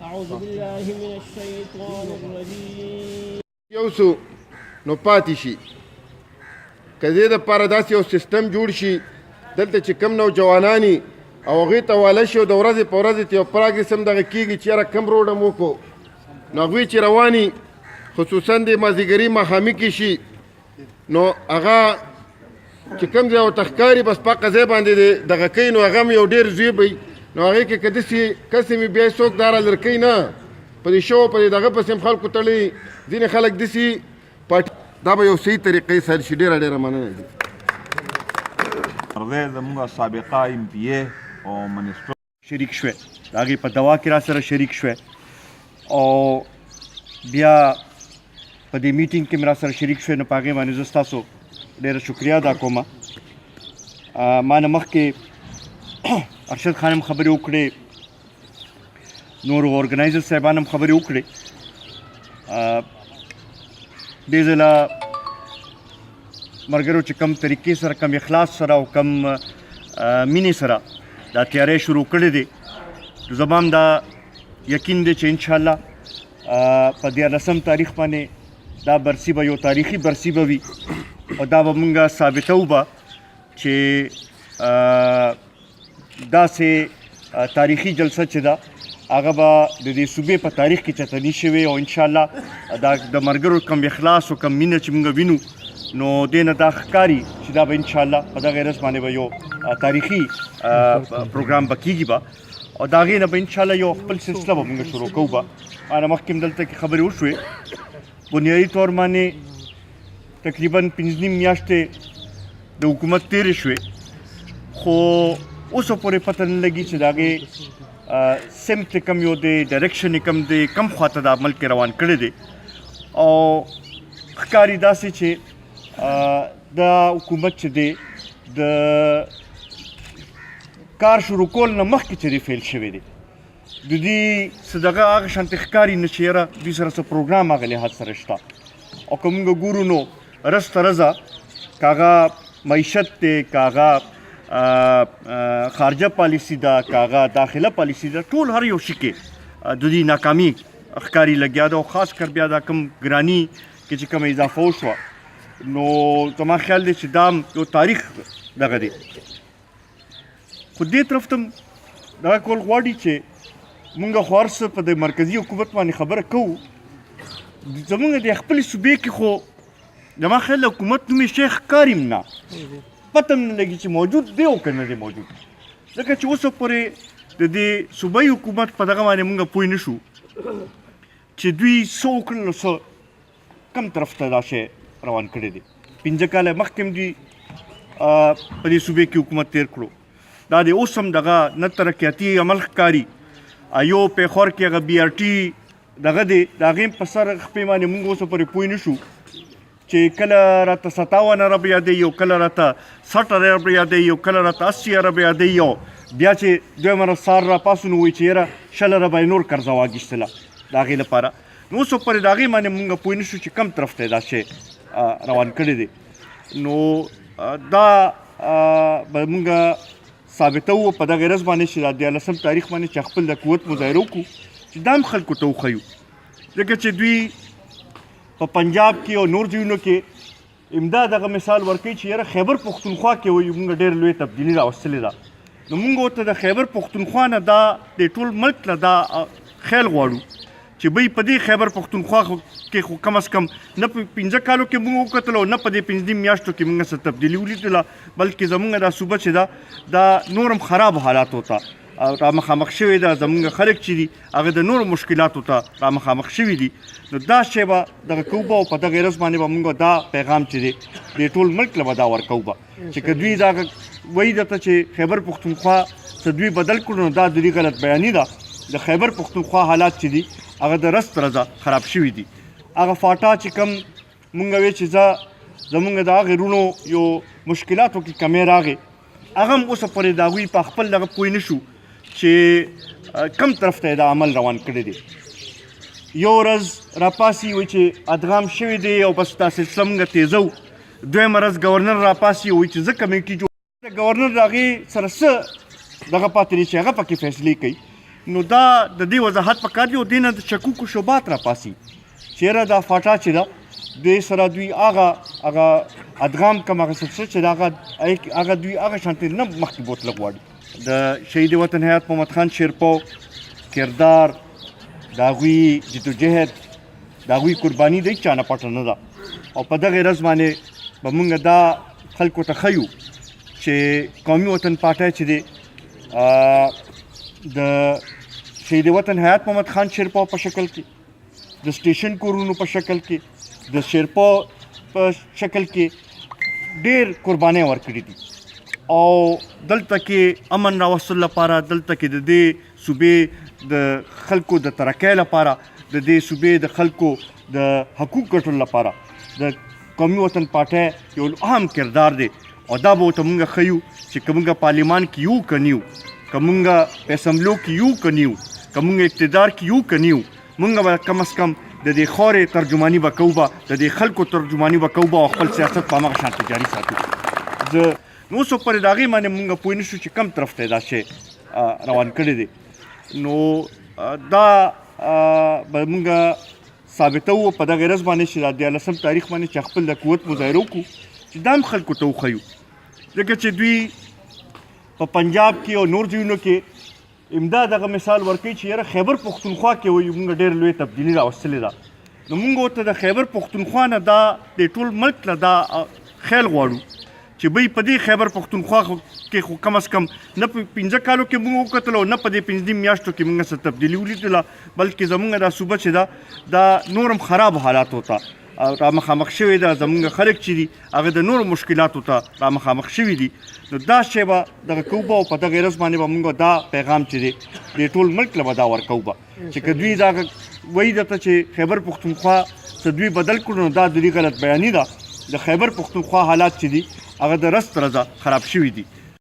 أعوذ بالله من الشيطان الرجيم. یوسو نو پاتې شي که دې دپاره داسې یو سیستم جوړ شي دلته چې کم نوجوانان او هغوی ته واله شي او د ورځې په ورځې ته یو پراګرس هم دغه کېږي چې یاره کم روډ هم وکړو نو هغوی چې رواني خصوصا د مازدیګري ماښامي کې شي نو هغه چې کوم ځای ورته ښکاري بس په هغه ځای باندې دغه کوي نو هغه هم یو ډېر زوی وي نو هغې کې که داسې کسې مې بیا څوک دا رالر کوي نه په دې شو په دې دغه پسې هم خلکو تړلي ځینې خلک داسې دا به یو صحیح طریقې سره شي. ډېره مننه دي. مرغۍ زموږ سابقه ایم پی ای او منسټر شریک شوې د هغې په دوا کې را سره شریک شوې او بیا په دې میټینګ کې مې را سره شریک شوې نو په هغې باندې زه ستاسو ډېره شکریه ادا کوم. ما نه مخکې ارشد خان هم خبرې وکړې نورو ارګنایزر صاحبان هم خبرې وکړې. دې ځله ملګرو چې کم طریقې سره کم اخلاص سره او کم مینې سره دا تیاری شروع کړې دی نو زما هم دا یقین دی چې انشاءالله په 14 تاریخ باندې دا برسي به یو تاریخي برسي به وي او دا به مونږ ثابتوو به چې داسې تاریخي جلسه چې ده هغه به د دې صوبې په تاریخ کې چتني شوې او انشاءالله دا د ملګرو کم اخلاص او کم مینه چې موږ وینو نو دې نه دا ښکاري چې دا به انشاءالله په دغه ورځ باندې به یو تاریخي پروګرام به کېږي به او د هغې نه به انشاءالله یو خپل سلسله به موږ شروع کوو به. مانه مخکې هم دلته کې خبرې وشوې بنیادي طور باندې تقریبا 5 میاشتې د حکومت تېرې شوې خو اوسه پورې پته نه لګي چې د هغې سمت کم یو دی ډایرکشن کم دی کم خواته دا ملک روان کړی دی او ښکاري داسې چې دا حکومت چې دی د کار شروع کول نه مخکې چې دی فیل شوی دی د دې څه دغه هغه شانتې ښکاري نه چې یاره دوی سره څه پروګرام هغه لحاظ سره شته او که موږ ګورو نو رس ته رضه که هغه معیشت دی که هغه خارجه پالیسی ده که هغه داخله پالیسی ده ټول هر یو شي کې د دې ناکامي ښکاري لګیا ده او خاص کر بیا دا کم ګراني کې چې کومه اضافه وشوه نو زما خیال دی چې دا یو تاریخ دغه دی خو دې طرف ته دغه کول غواړي چې مونږ خو هر څه په د مرکزي حکومت باندې خبره کوو زمونږ د خپلې صوبې کې خو زما خیال حکومت نومې شی ښکاري هم نه پته هم نه لګي چې موجود دی او که نه دی موجود ځکه چې اوسه پورې د دې صوبایي حکومت په دغه باندې مونږ پوه نه شو چې دوی څه وکړل نو څه کم طرف ته دا شی روان کړی دی 15 کاله مخکې هم دوی په دې صوبې کې حکومت تېر کړو دا د اوس هم دغه نه ترقیاتي عمل ښکاري یو پیښور کې هغه بي آر ټي دغه دی د هغې په سر خپې باندې مونږ اوسه پورې پوه نه شو چې کله راته 57 ارب یادوي او کله راته 60 ارب یادوي او کله راته 80 ارب یادوي او بیا چې دویمه ورځ سهار راپاسو نو وایي چې یاره 60 اربه یې نور قرضه واخیستله د هغې لپاره نو اوسه پورې د هغې باندې مونږ پوه نه شو چې کم طرف ته یې دا شی روان کړی دی نو دا به مونږ ثابتوو په دغه ورځ باندې چې د 14 تاریخ باندې چې خپل د قوت مظاهره وکړو چې دا هم خلکو ته وښیو ځکه چې دوی په پنجاب کې او نور ځایونو کې امدا دغه مثال ورکوي چې یاره خیبر پښتونخوا کې وایي مونږ ډېر لوی تبدیلي راوستلې ده نو مونږ ورته د خیبر پښتونخوا نه دا د ټول ملک نه دا خیال غواړو چې بی په دې خیبر پښتونخوا کې خو کم از کم نه په 15 کالو کې مونږ وکتل او نه په دې 15 میاشتو کې مونږ څه تبدیلي ولیدله بلکې زمونږ دا صوبه چې ده دا نورم خراب حالاتو ته را مخامخ شوی ده زمونږ خلک چې دي هغه د نورو مشکلاتو ته را مخامخ شوي دي نو دا شی به دغه کوو به او په دغه ورځ باندې به مونږ دا پیغام چې دی د ټول ملک له به دا ورکوو به چې که دوی دا وایي درته چې خیبر پښتونخوا څه دوی بدل کړو نو دا د دوی غلط بیاني ده د خیبر پښتونخوا حالات چې دي هغه د رست رضا خراب شوي دي هغه فاټا چې کم مونږ وی چې زمونږ د هغې رونو یو مشکلاتو کې کمی راغې هغه هم اوسه پورې د هغوی په خپل دغه پوه نه شو چې کم طرف ته دا عمل روان کړی دی یو ورځ راپاسي وایي چې ادغام شوی دی او بس دا سلسله مونږ تیزو دویمه ورځ ګورنر راپاسي وایي چې زه کمیټي جوړ د ګورنر د هغې سره څه دغه پاتې دی چې هغه پکې فیصلې کوي نو دا د دې وضاحت پکار دی او دې نه د شکوکو شبهات راپاسي چې یاره دا فاټا چې ده دې سره دوی هغه ادغام کم هغه څه چې هغه دوی هغه شانتې نه مخکې بوتله غواړي د شهید وطن حیات محمد خان شیرپو کردار د هغوی جدوجهد د هغوی قرباني د هېڅ چا نه پټه نه ده او په دغې ورځ باندې به مونږ دا خلکو ته ښیو چې قومي وطن پارټۍ چې دی د شهید وطن حیات محمد خان شیرپو په شکل کې د سټیشن کورونو په شکل کې د شیرپو په شکل کې ډېر قربانۍ ورکړي دي او دلته کې امن راوستلو لپاره دلته کې د دې صوبې د خلکو د ترقۍ لپاره د دې صوبې د خلکو د حقوق ګټلو لپاره د قومي وطن پارټۍ یو اهم کردار دی او دا به ورته مونږ ښیو چې که مونږ پارلیمان کې یو که نه یو که مونږ په اسمبلو کې یو که نه یو که مونږ اقتدار کې یو که نه یو مونږ به کم از کم د دې خاورې ترجماني به کوو به د دې خلکو ترجماني به کوو به او خپل سیاست په همغه شان جاري ساتو زه نو اوس پورې د هغې باندې مونږ پوه نه شو چې کم طرف ته دا شی روان کړی دی نو دا به مونږ ثابتوو په دغه ورځ باندې چې د 18 تاریخ باندې چې خپل د قوت مظاهره وکړو چې دا هم خلکو ته وښیو ځکه چې دوی په پنجاب کې او نور ځایونو کې امدا دغه مثال ورکوي چې یاره خیبر پښتونخوا کې وایي مونږ ډېر لوی تبدیلي راوستلې ده نو مونږ ورته د خیبر پښتونخوا نه دا د ټول ملک نه دا خیال غواړو چې بی په دې خیبر پښتونخوا کې خو کم از کم نه په 15 کالو کې مونږ وکتل او نه په دې 15 میاشتو کې مونږ څه تبدیلي ولیدله بلکې زمونږ دا صوبه چې ده دا نورم خراب حالاتو ته را مخامخ شوي ده زمونږ خلک چې دي هغه د نورو مشکلاتو ته را مخامخ شوي دي نو دا شی به دغه کوو به او په دغه ورځ باندې به مونږ دا پیغام چې دی د ټول ملک له به دا ورکوو به چې که دوی دا وایي درته چې خیبر پښتونخوا څه دوی بدل کړو نو دا د دوی غلط بیاني ده د خیبر پښتونخوا حالات چې دي هغه د رست رضا خراب شوي دي